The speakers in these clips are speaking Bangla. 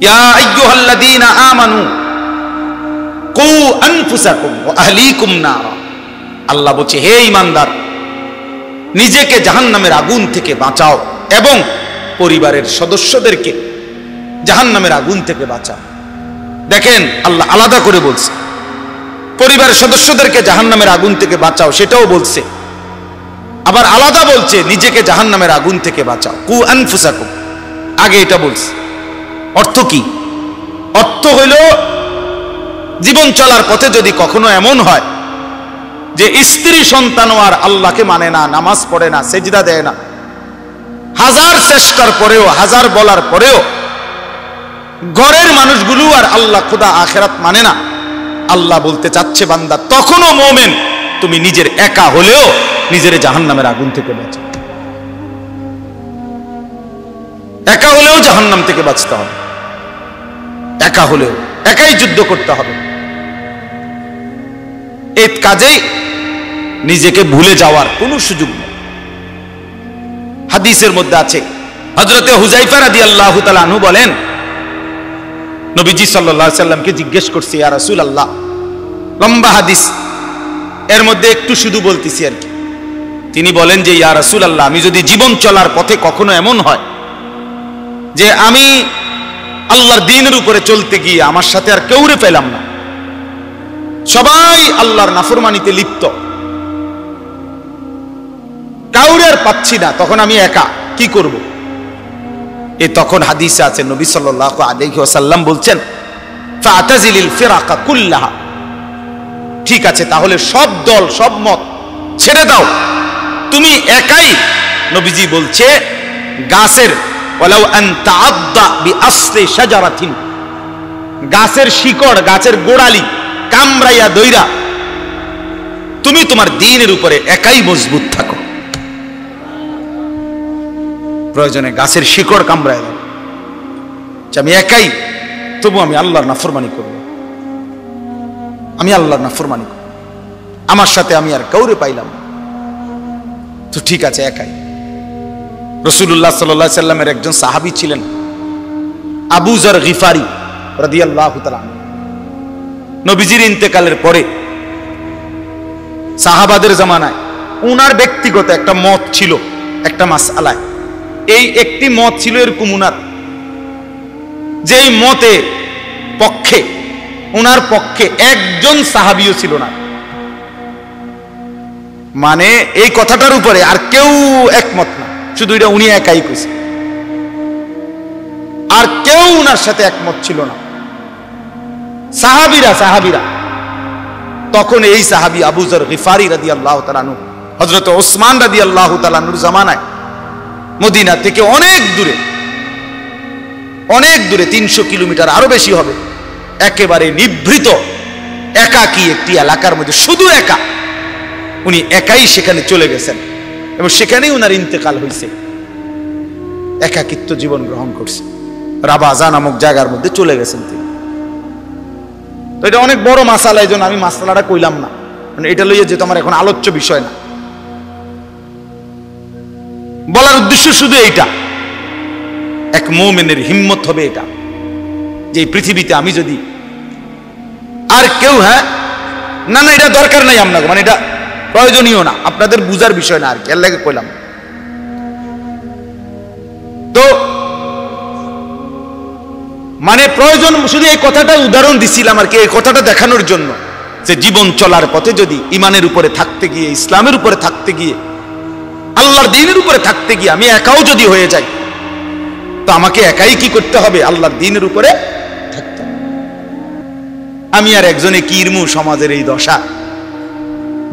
ইয়া আইয়ুহাল্লাযীনা আমানু কু আনফুসাকুম ওয়া আহলিকুম নারা। আল্লাহ বলছে, হে ঈমানদার, নিজেকে জাহান্নামের আগুন থেকে বাঁচাও এবং পরিবারের সদস্যদেরকে জাহান্নামের আগুন থেকে বাঁচাও। দেখেন, আল্লাহ আলাদা করে বলছে, পরিবারের সদস্যদেরকে জাহান্নামের আগুন থেকে বাঁচাও সেটাও বলছে, আবার আলাদা বলছে নিজেকে জাহান্নামের আগুন থেকে বাঁচাও। কু আনফুসাকুম, আগে এটা বলছে। অর্থ কি? অর্থ হইল, জীবন চলার পথে যদি কখনো এমন হয় যে স্ত্রী সন্তানও আর আল্লাহকে মানে না, নামাজ পড়ে না, সেজদা দেয় না, হাজার চেষ্টার পরেও, হাজার বলার পরেও ঘরের মানুষগুলো আর আল্লাহ খোদা আখেরাত মানে না, আল্লাহ বলতে চাচ্ছে বান্দা, তখনও মুমিন তুমি নিজের একা হলেও নিজের জাহান্নামের আগুন থেকে বাঁচাও। একা হলেও জাহান্নাম থেকে বাঁচতে হবে, একা হলেও একাই যুদ্ধ করতে হবে। এই কাজেই নিজেকে ভুলে যাওয়ার কোনো সুযোগ নেই। হাদিসের মধ্যে আছে, হযরতে হুযায়ফা রাদিয়াল্লাহু তাআলা আনহু বলেন, নবীজি সাল্লাল্লাহু আলাইহি সাল্লামকে জিজ্ঞেস করছি, ইয়া রাসূলুল্লাহ, লম্বা হাদিস, এর মধ্যে একটু শুধু বলতেছি আর কি। তিনি বলেন যে, ইয়া রাসূলুল্লাহ, আমি যদি জীবন চলার পথে কখনো এমন হয় যে আমি আল্লাহর দ্বীনের উপরে চলতে গিয়ে আমার সাথে আর কেউরে পেলাম না, সবাই আল্লাহর নাফরমানিতে লিপ্ত, কাউরে আর পাচ্ছি না, তখন আমি একা কি করব? এই তখন হাদিসে আছে, নবী সাল্লাল্লাহু আলাইহি ওয়াসাল্লাম বলছেন, ফাতাজিলিল ফিরাকা কুল্লাহা, ঠিক আছে, তাহলে সব দল সব মত ছেড়ে দাও, তুমি একাই। নবীজি বলছে, গাছের ওয়ালাউ আন তাআদ্দা বিআসলি শাজারাতিন, গাছের শিকড়, গাছের গোড়ালি কামড়াইয়া দইরা তুমি তোমার দ্বীনের উপরে একাই মজবুত থাকো। প্রয়োজনে গাছের শিকড় কামড়ায় দাও, আমি একাই, তবু আমি আল্লাহর নাফরমানি করব, আমি আল্লাহর নাফরমানি করব, আমার সাথে আমি আর কাউরে পাইলাম না, তো ঠিক আছে একাই। রাসূলুল্লাহ সাল্লাল্লাহু আলাইহি সাল্লামের একজন সাহাবী ছিলেন আবু যর গিফারি রাদিয়াল্লাহু তাআলা। নবীজির ইন্তেকালের পরে সাহাবাদের জামানায় উনার ব্যক্তিগত একটা মত ছিল একটা মাসআলায়। এই একটি মত ছিল এরকম উনার, যেই মতে পক্ষে, উনার পক্ষে একজন সাহাবীও ছিল না, মানে এই কথাটার উপরে আর কেউ একমত না, শুধু এটা উনি একাই কইছে, আর কেউ উনার সাথে একমত ছিল না। সাহাবীরা তখন এই সাহাবী আবু যর গিফারি রাদিয়াল্লাহু তাআলা আনহু, হযরত ওসমান রাদিয়াল্লাহু তাআলা আনহুর জামানায় মদিনা থেকে অনেক দূরে 300 কিলোমিটার আরো বেশি হবে, একেবারে নিভৃত একাকী একটি এলাকার মধ্যে, শুধু একা, উনি একাই সেখানে চলে গেছেন এবং সেখানেই উনার ইন্তেকাল হয়েছে। একাকিত্ব জীবন গ্রহণ করছে, রাবাজা নামক জায়গার মধ্যে চলে গেছেন তিনি। তো এটা অনেক বড় মাসালা, এই জন্য আমি মাসালাটা কইলাম না, মানে এটা লইয়া যেহেতু আমার এখন আলোচ্য বিষয় না, বলার উদ্দেশ্য শুধু এইটা, এক মুমিনের হিম্মত হবে এটা, যে পৃথিবীতে আমি যদি আর কেউ, হ্যাঁ না না এটা দরকার নাই আপনাকে, মানে এটা প্রয়োজনীয় না, আপনাদের বুঝার বিষয় না আর কি, আল্লাহকে কইলাম। তো মানে প্রয়োজন, শুধু এই কথাটা উদাহরণ দিছিলাম আর কি, এই কথাটা দেখানোর জন্য যে জীবন চলার পথে যদি ইমানের উপরে থাকতে গিয়ে, ইসলামের উপরে থাকতে গিয়ে, আল্লাহর দ্বীনের উপরে থাকতে গিয়ে আমি একাও যদি হয়ে যাই, তো আমাকে একাই কি করতে হবে? আল্লাহর দ্বীনের উপরে থাকতে হবে। আমি আর একজনে কি ইরমু, সমাজের এই দশা,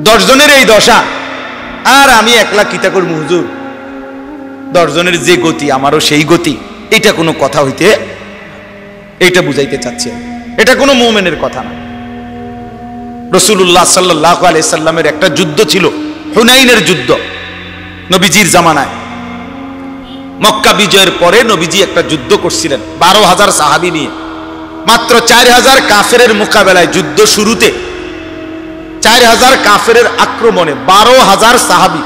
10 জনের এই দশা, আর আমি একলা কিতা করবো হুজুর, 10 জনের যে গতি আমারও সেই গতি, এটা কোনো কথা হইতে, এইটা বুঝাইতে চাচ্ছি, এটা কোনো মুমিনের কথা না। রাসূলুল্লাহ সাল্লাল্লাহু আলাইহি সাল্লামের একটা যুদ্ধ ছিল, হুনাইনের যুদ্ধ, নবীজির জামানায়। মক্কা বিজয়ের পরে নবীজি একটা যুদ্ধ করছিলেন 12,000 সাহাবী নিয়ে, মাত্র 4,000 কাফেরের মোকাবেলায়, যুদ্ধ শুরুতে 4,000 কাফেরের আক্রমণে 12,000 সাহাবী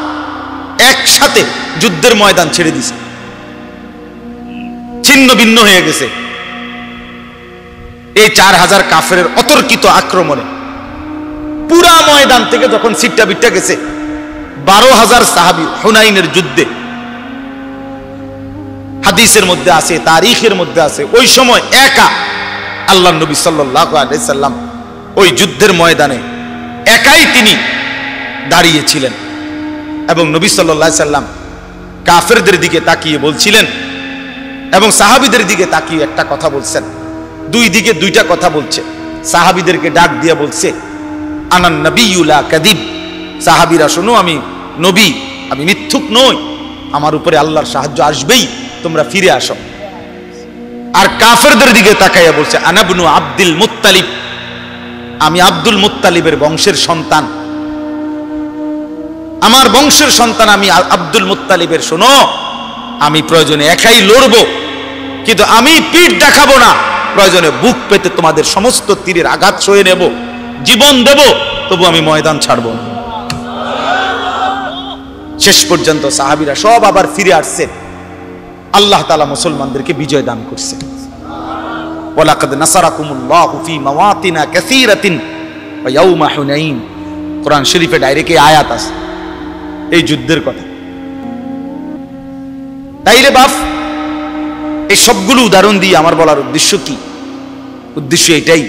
একসাথে যুদ্ধের ময়দান ছেড়ে দিছে, ছিন্ন ভিন্ন হয়ে গেছে। এই 4000 কাফেরের অতর্কিত আক্রমণে পুরা ময়দান থেকে যখন সিটটা বিটটা গেছে, 12,000 সাহাবী হুনাইনের যুদ্ধে, হাদিসের মধ্যে আছে, তারিখের মধ্যে আছে, ওই সময় একা আল্লাহর নবী সাল্লাল্লাহু আলাইহি সাল্লাম ওই যুদ্ধের ময়দানে একাই তিনি দাঁড়িয়েছিলেন এবং নবী সাল্লাল্লাহু আলাইহি সাল্লাম কাফেরদের দিকে তাকিয়ে বলছিলেন এবং সাহাবীদের দিকে তাকিয়ে একটা কথা বলছেন, দুই দিকে দুইটা কথা বলছে। সাহাবীদেরকে ডাক দিয়ে বলছে, আনান নবিয়্যু লা কাযিব, সাহাবীরা শোনো, আমি নবী, আমি মিথ্যুক নই, আমার উপরে আল্লাহর সাহায্য আসবেই, তোমরা ফিরে আসো। আর কাফেরদের দিকে তাকাইয়া বলছে, আনা ইবনু আব্দুল মুত্তালিব, আমি আব্দুল মুত্তালিবের বংশের সন্তান, আমার বংশের সন্তান আমি আব্দুল মুত্তালিবের, শোনো, আমি প্রয়োজনে একাই লড়বো, কিন্তু আমি পিঠ দেখাবো না, প্রয়োজনে বুক পেতে তোমাদের সমস্ত তীরের আঘাত সয়ে নেব, জীবন দেব, তবু আমি ময়দান ছাড়ব না। শেষ পর্যন্ত সাহাবীরা সব আবার ফিরে আসছে, আল্লাহ তাআলা মুসলমানদেরকে বিজয় দান করছে। ওয়ালাকাদ নাসারাকুমুল্লাহু ফি মাওয়াতিনা কাসীরাতিন ওয়া ইয়াউমা হুনাইন, কোরআন শরীফে ডাইরেক্ট এই আয়াত আছে এই যুদ্ধের কথা। তাইলে বাপ, এই সবগুলো উদাহরণ দিয়ে আমার বলার উদ্দেশ্য কি? উদ্দেশ্য এটাই,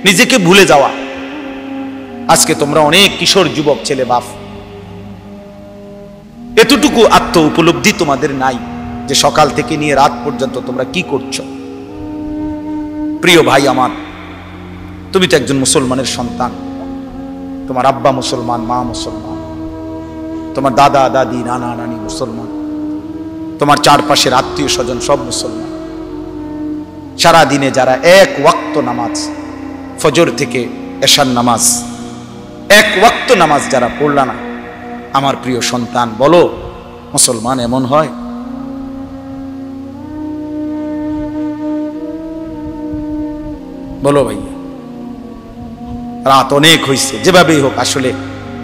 নিজেকে ভুলে যাওয়া। আজকে তোমরা অনেক কিশোর যুবক ছেলে বাপ, এতটুকু আত্ম উপলব্ধি তোমাদের নাই যে সকাল থেকে নিয়ে রাত পর্যন্ত তোমরা কি করছো। প্রিয় ভাই আমার, তুমি তো একজন মুসলমানের সন্তান, তোমার আব্বা মুসলমান, মা মুসলমান, তোমার দাদা দাদি নানা নানি মুসলমান, তোমার চারপাশের আত্মীয় স্বজন সব মুসলমান। সারা দিনে যারা এক ওয়াক্ত নামাজ, ফজর থেকে এশার নামাজ, এক ওয়াক্ত নামাজ যারা পড়লা না, আমার প্রিয় সন্তান, বলো মুসলমান এমন হয়? বলো ভাইয়া। রাত অনেক হয়েছে, যেভাবেই হোক, আসলে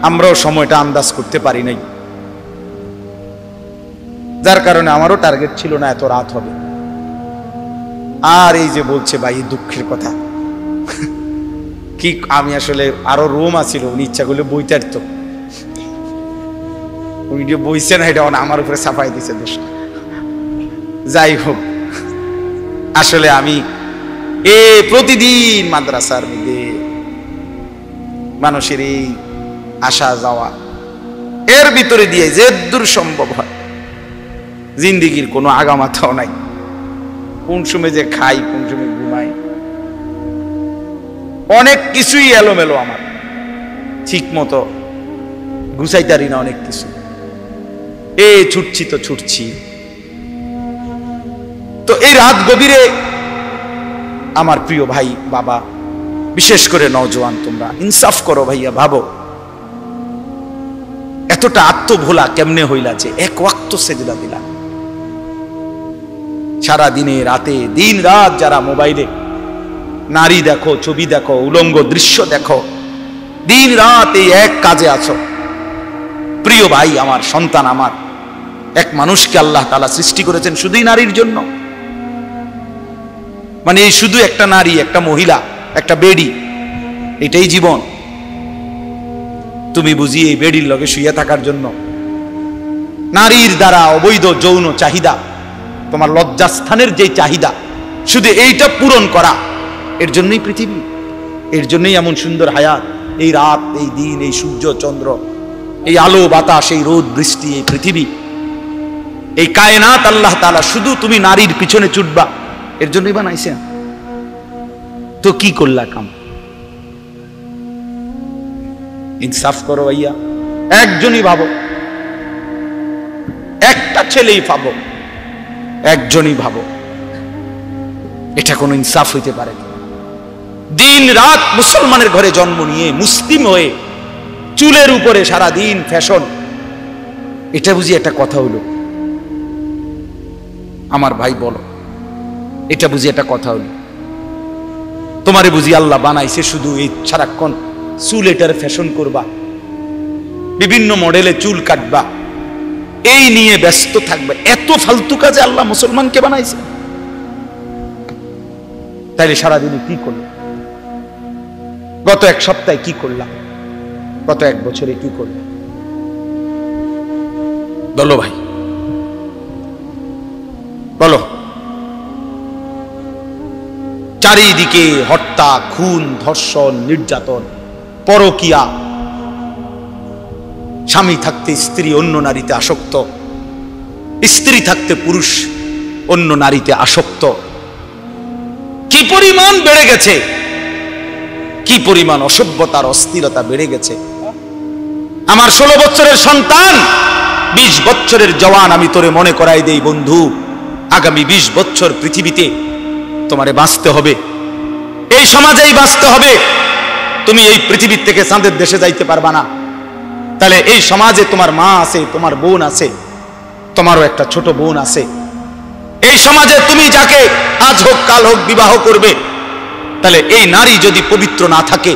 আমরাও সময়টা আন্দাজ করতে পারি নাই, যার কারণে আমারও টার্গেট ছিল না এত রাত হবে। আর এই যে বলছে ভাই দুঃখের কথা, কি আমি আসলে আরো রুম আছিল, উনি ইচ্ছা করলে বইতে পারত, উনি বইছে না, এটা আমার উপরে সাফাই দিছে দোষটা। যাই হোক, আসলে আমি প্রতিদিন মাদ্রাসার মধ্যে মানুষের এই আসা যাওয়া, এর ভিতরে দিয়ে যে দূর সম্ভব হয়, জিন্দিগির কোনো আগামাথাও নাই, কোন সময় যে খাই, কোন সময় ঘুমাই, অনেক কিছুই এলোমেলো, আমার ঠিক মতো গুছাইতারি না অনেক কিছু। ছুটছি তো ছুটছি। তো এই রাত গভীরে আমার প্রিয় ভাই বাবা, বিশেষ করে নওজোয়ান, তোমরা ইনসাফ করো ভাইয়া, ভাবো এতটা আত্মভোলা কেমনে হইলা যে এক ওয়াক্ত সেজদা দিলা। সারা দিনে রাতে দিন রাত যারা মোবাইলে নারী দেখো, ছবি দেখো, উলঙ্গ দৃশ্য দেখো, দিন রাত এই এক কাজে আছো। প্রিয় ভাই আমার, সন্তান আমার, এক মানুষকে আল্লাহ তাআলা সৃষ্টি করেছেন শুধুই নারীর জন্য, মানে এই শুধু একটা নারী, একটা মহিলা, একটা বেডি, এটাই জীবন। তুমি বুঝি এই বেডির লগে শুয়ে থাকার জন্য? নারীর দ্বারা অবৈধ যৌন চাহিদা, তোমার লজ্জাস্থানের যে চাহিদা, শুধু এইটা পূরণ করা, এর জন্যই পৃথিবী, এর জন্যই এমন সুন্দর হায়াত, এই রাত, এই দিন, এই সূর্য চন্দ্র, এই আলো বাতাস, এই রোদ বৃষ্টি, এই পৃথিবী, এই কায়নাত আল্লাহ তাআলা শুধু তুমি নারীর পিছনে ছুটবা, এর জন্যই বানাইছে। তো কি করলা কাম? ইনসাফ করো ভাইয়া, একজনই ভাবো, একটা ছেলেই ভাবো, একজনই ভাবো, এটা কোনো ইনসাফ হইতে পারে? দিন রাত মুসলমানের ঘরে জন্ম নিয়ে, মুসলিম হয়ে, চুলের উপরে সারা দিন ফ্যাশন, এটা বুঝি একটা কথা হলো? আমার ভাই বলো, এটা বুঝি একটা কথা হলো? তোমারে বুঝি আল্লাহ বানাইছে শুধু এই সারাক্ষণ চুল এটার ফ্যাশন করবা, বিভিন্ন মডেলে চুল কাটবা, এই নিয়ে ব্যস্ত থাকবে? এত ফালতু কাজে আল্লাহ মুসলমানকে বানাইছে? তাইলে সারাদিনে কি করলাম? গত এক সপ্তাহে কি করলাম? গত এক বছরে কি করলাম? বলো ভাই, বলো। চারিদিকে হত্যা, খুন, ধর্ষণ, নির্যাতন, পরকীয়া, স্বামী থাকতে স্ত্রী অন্য নারীতে আসক্ত, স্ত্রী থাকতে পুরুষ অন্য নারীতে আসক্ত। কি পরিমাণ বেড়ে গেছে, কি পরিমাণ অসভ্যতার অস্থিরতা বেড়ে গেছে। আমার 16 বছরের সন্তান, 20 বছরের জওয়ান, আমি তোরে মনে করাই দেই বন্ধু, আগামী 20 বছর পৃথিবীতে তোমারে বাঁচতে হবে, এই সমাজেই বাঁচতে হবে। তুমি এই পৃথিবীর থেকে চাঁদের দেশে যাইতে পারবা না। তাহলে এই সমাজে তোমার মা আছে, তোমার বোন আছে, তোমারও একটা ছোট বোন আছে। এই সমাজে তুমি যাকে আজ হোক কাল হোক বিবাহ করবে, তাহলে এই নারী যদি পবিত্র না থাকে,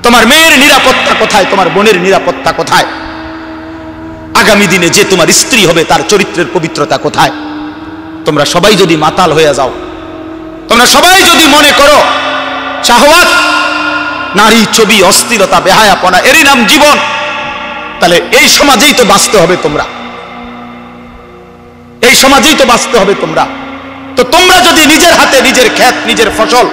তোমার মেয়ের নিরাপত্তা কোথায়? তোমার বোনের নিরাপত্তা কোথায়? আগামী দিনে যে তোমার স্ত্রী হবে তার চরিত্রের পবিত্রতা কোথায়? তোমরা সবাই যদি মাতাল হয়ে যাও, তোমরা সবাই যদি মনে করো শাহওয়াত, নারী, ছবি, অস্থিরতা, বেহায়াপনা এরই নাম জীবন, তাহলে এই সমাজেই তো বাঁচতে হবে তোমরা, এই সমাজেই তো বাঁচতে হবে তোমরা। তো তোমরা যদি নিজের হাতে নিজের ক্ষেত, নিজের ফসল,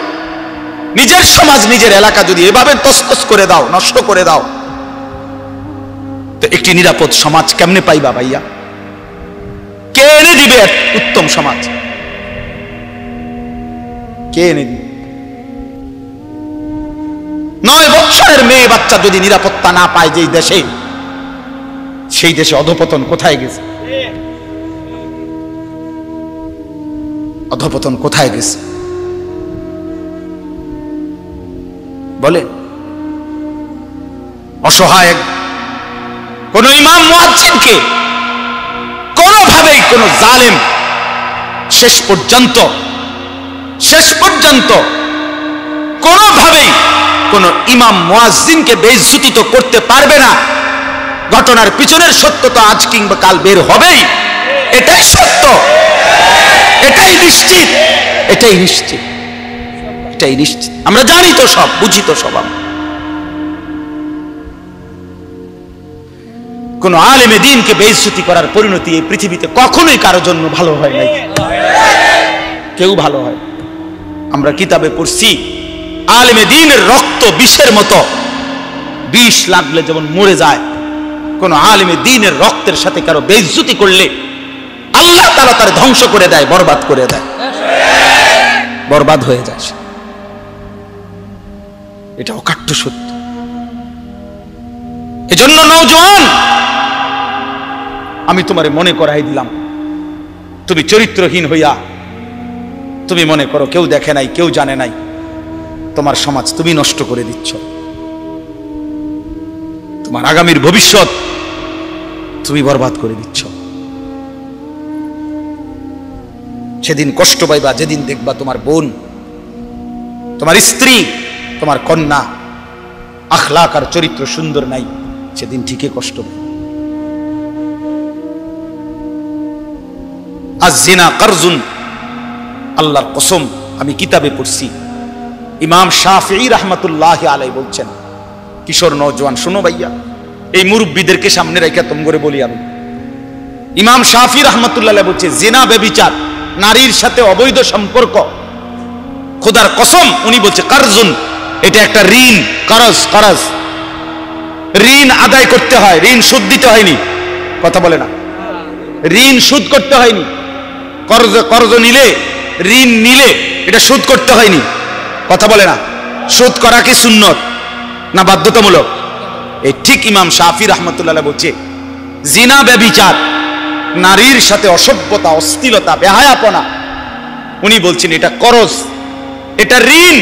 নিজের সমাজ, নিজের এলাকা যদি এভাবে তছনছ করে দাও, নষ্ট করে দাও, তো একটি নিরাপদ সমাজ কেমনে পাইবা ভাইয়া? কে এনে দিবে উত্তম সমাজ? কে এনে দিবে? 9 বছরের মেয়ে বাচ্চা যদি নিরাপত্তা না পায় যেই দেশে, সেই দেশে অধঃপতন কোথায় গেছে? অধঃপতন কোথায় গেছে বলে? অসহায় কোন ইমাম মুয়াজ্জিনকে কোনোভাবেই কোন জালেম শেষ পর্যন্ত কোনোভাবেই কোন ইমাম মুয়াজ্জিনকে বেইজ্জতি তো করতে পারবে না। ঘটনার পিছনের সত্য তো আজ কিংবা কাল বের হবেই, এটাই সত্য, এটাই নিশ্চিত, এটাই নিশ্চিত, এটাই নিশ্চিত। আমরা জানি তো সব, বুঝি তো সব। কোন আলেমে দ্বীনকে বেইজ্জতি করার পরিণতি এই পৃথিবীতে কখনোই কারো জন্য ভালো হয় নাই, কেউ ভালো হয়। আমরা কিতাবে পড়ছি, আলেমে দ্বীনের রক্ত বিষের মতো, বিষ লাগলে যেমন মরে যায়, কোন আলেমে দ্বীনের রক্তের সাথে কারো বেইজ্জতি করলে আল্লাহ তাআলা তার ধ্বংস করে দেয়, বরবাদ করে দেয়, বরবাদ হয়ে যায়। এটা অকাট্য সত্য। এজন্য নওজোয়ান, আমি তোমারে মনে করাই দিলাম, তুমি চরিত্রহীন হইয়া তুমি মনে করো কেউ দেখে নাই, কেউ জানে নাই, তোমার সমাজ তুমি নষ্ট করে দিচ্ছ, তোমার আগামীর ভবিষ্যৎ তুমি বরবাদ করে দিচ্ছ। সেদিন কষ্ট পাইবা যেদিন দেখবা তোমার বোন, তোমার স্ত্রী, তোমার কন্যা আখলাক আর চরিত্র সুন্দর নাই, সেদিন ঠিকই কষ্ট পাবে। আয-যিনা কারজুন, আল্লাহর কসম, আমি কিতাবে পড়ছি, ইমাম শাফিঈ রাহমাতুল্লাহি আলাইহি বলছেন, কিশোর নওজোয়ান শোনো ভাইয়া, এই মুরব্বীদেরকে সামনে রেখে তোম করে বলি আমি, ইমাম শাফিঈ রাহমাতুল্লাহি আলাইহি বলছে, জিনা, ব্যভিচার, নারীর সাথে অবৈধ সম্পর্ক, খোদার কসম, উনি বলছে কারজুন, এটা একটা ঋণ, করজ, ঋণ আদায় করতে হয়, ঋণ সুদ দিতে হয়নি, কথা বলে না, ঋণ সুদ করতে হয়নি, কর্জ নিলে, ঋণ নিলে এটা সুদ করতে হয়নি, কথা বলে না। সুদ করা কি সুন্নত না বাধ্যতামূলক? এই ঠিক ইমাম শাফিঈ রাহমাতুল্লাহ বলছে, জিনা, ব্যভিচার, নারীর সাথে অসভ্যতা, অশ্লীলতা, বেহায়াপনা, উনি বলছেন এটা করজ, এটা ঋণ।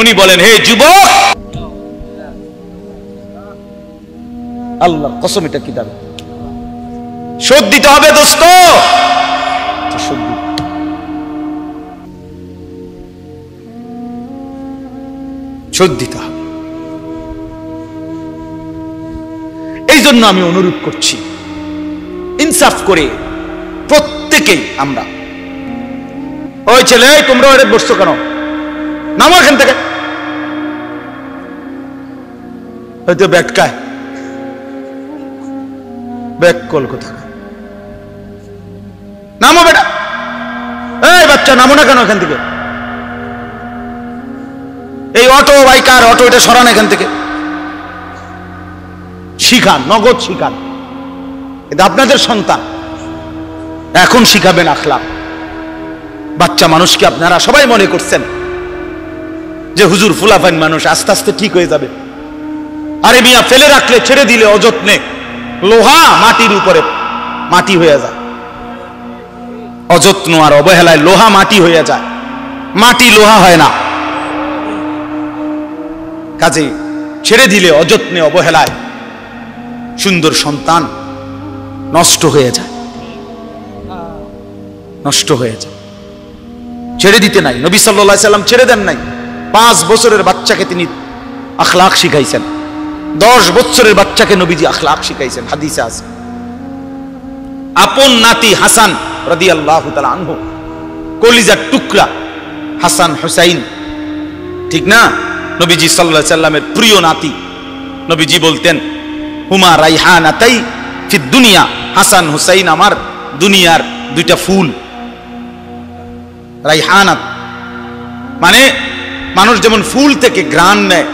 উনি বলেন, হে যুবক, আল্লাহর কসম এটা কি দাবি, শোধ দিতে হবে দোস্ত, শোধ দিতে হবে। এই জন্য আমি অনুরোধ করছি, ইনসাফ করে প্রত্যেকেই আমরা, ওই ছেলে তোমরা ওরে বসছো কেন, নামো এখান থেকে। হয়তো ব্যাটকায় ব্যাক কল কোথায়, নামো বেটা, এই বাচ্চা নামো না কেন এখান থেকে? এই অটো বাইকার অটো এটা সরান এখান থেকে। শিখান, নগদ শিখান, এটা আপনাদের সন্তান, এখন শিখাবেন আখলাক। বাচ্চা মানুষকে আপনারা সবাই মনে করছেন যে হুজুর ফুলাফাইন মানুষ, আস্তে আস্তে ঠিক হয়ে যাবে। আরে মিয়া, ফেলে রাখলে, ছেড়ে দিলে অযত্নে লোহা মাটির উপরে মাটি হয়ে যায়। অযত্ন আর অবহেলায় লোহা মাটি হয়ে যায়, মাটি লোহা হয় না। কাজে ছেড়ে দিলে অযত্নে অবহেলায় সুন্দর সন্তান নষ্ট হয়ে যায়, নষ্ট হয়ে যায়। ছেড়ে দিতে নাই, নবী সাল্লাল্লাহু আলাইহি সাল্লাম ছেড়ে দেন নাই। 5 বছরের বাচ্চাকে তিনি আখলাক শিখাইছেন, 10 বছরের বাচ্চাকে নবীজি আখলাক শিখাইছেন, হাদিসে আছে। আপন নাতি হাসান রাদিয়াল্লাহু তাআলা আনহু, কলিজার টুকরা হাসান হুসাইন, ঠিক না? নবীজি সাল্লাল্লাহু আলাইহি সাল্লামের প্রিয় নাতি। নবীজি বলতেন, হুমা রাইহানাতাই ফিদ দুনিয়া, হাসান হুসাইন আমার দুনিয়ার দুইটা ফুল। রাইহানাত মানে মানুষ যেমন ফুল থেকে ঘ্রাণ নেয়,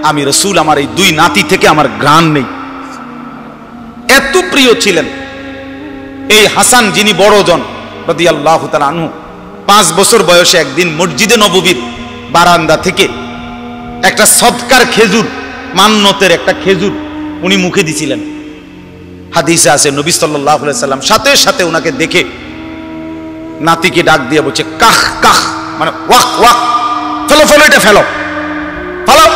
আমি রাসূল আমার এই 2 নাতি থেকে আমার ঘ্রাণ নেই। এত প্রিয় ছিলেন এই হাসান, যিনি বড় জন রাদিয়াল্লাহু তাআলা আনহু। 5 বছর বয়সে একদিন মসজিদে নববীর বারান্দা থেকে একটা সদকার খেজুর, মান্নতের একটা খেজুর উনি মুখে দিছিলেন। হাদিসে আছে নবী সাল্লাল্লাহু আলাইহি সাল্লাম সাথে সাথে ওনাকে দেখে নাতিকে ডাক দিয়ে বলছে, কাহ কাহ, মানে ওয়াক ওয়াক, ফেলো ফেলো, এটা ফেলো ফেলো।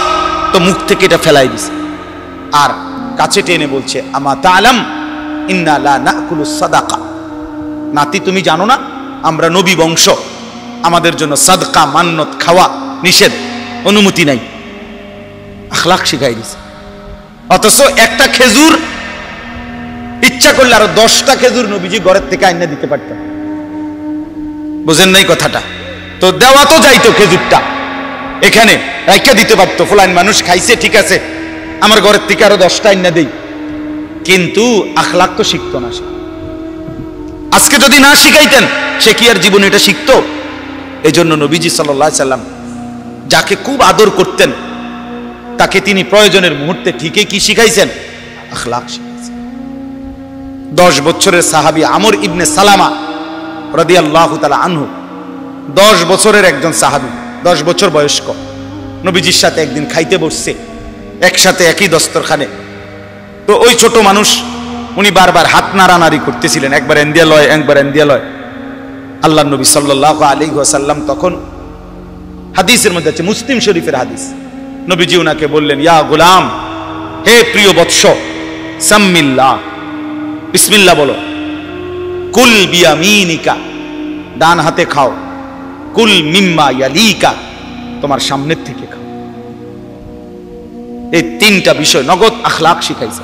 তো মুখ থেকে এটা ফেলাই দিছে, আর কাছে টেনে বলছে, আমা তাআলাম ইন্না লা নাকুলু সাদাকা, নাতি তুমি জানো না আমরা নবী বংশ, আমাদের জন্য সাদকা মান্নত খাওয়া নিষেধ, অনুমতি নাই। আখলাক শিখাই দিছে। অথচ একটা খেজুর ইচ্ছা করলে আরো 10টা খেজুর নবীজি ঘরের থেকে আইনা দিতে পারতেন। বুঝেন নাই কথাটা? তো দেওয়া তো যাইতো খেজুরটা, এখানে রাইখা দিতে পারতো, ফুলান মানুষ খাইছে ঠিক আছে, আমার ঘরের থেকে আরো 10টা আইনা দেই, কিন্তু আখলাক তো শিখতো না সে। আজকে যদি না শিখাইতেন সে কি আর জীবনে এটা শিখতো? এই জন্য নবীজি সাল্লাল্লাহু আলাইহি সাল্লাম যাকে খুব আদর করতেন তাকে তিনি প্রয়োজনের মুহূর্তে ঠিকই কি শিখাইছেন? আখলাক শিখাইছেন। 10 বছরের সাহাবী আমর ইবনে সালামা রাদিয়াল্লাহু তাআলা আনহু, 10 বছরের একজন সাহাবী, 10 বছর বয়স্ক, নবীজির সাথে একদিন খাইতে বসছে একসাথে একই দস্তরখানে। তো ওই ছোট মানুষ উনি বারবার হাত নাড়ানাড়ি করতেছিলেন, একবার এন্দিয়া লয় একবার এন্দিয়া লয়। আল্লাহর নবী সাল্লাল্লাহু আলাইহি ওয়াসাল্লাম তখন, হাদিসের মধ্যে আছে, মুসলিম শরীফের হাদিস, নবীজি উনাকে বললেন, ইয়া গোলাম, হে প্রিয় বৎস, সাম্মিল্লাহ, বিসমিল্লাহ বলো, কুল বিয়ামিনিকা, ডান হাতে খাও, কুল মিম্মা ইয়ালিকা, তোমার সামনের থেকে খাও। এই 3টা বিষয় নগদ আখলাক শিখাইছে।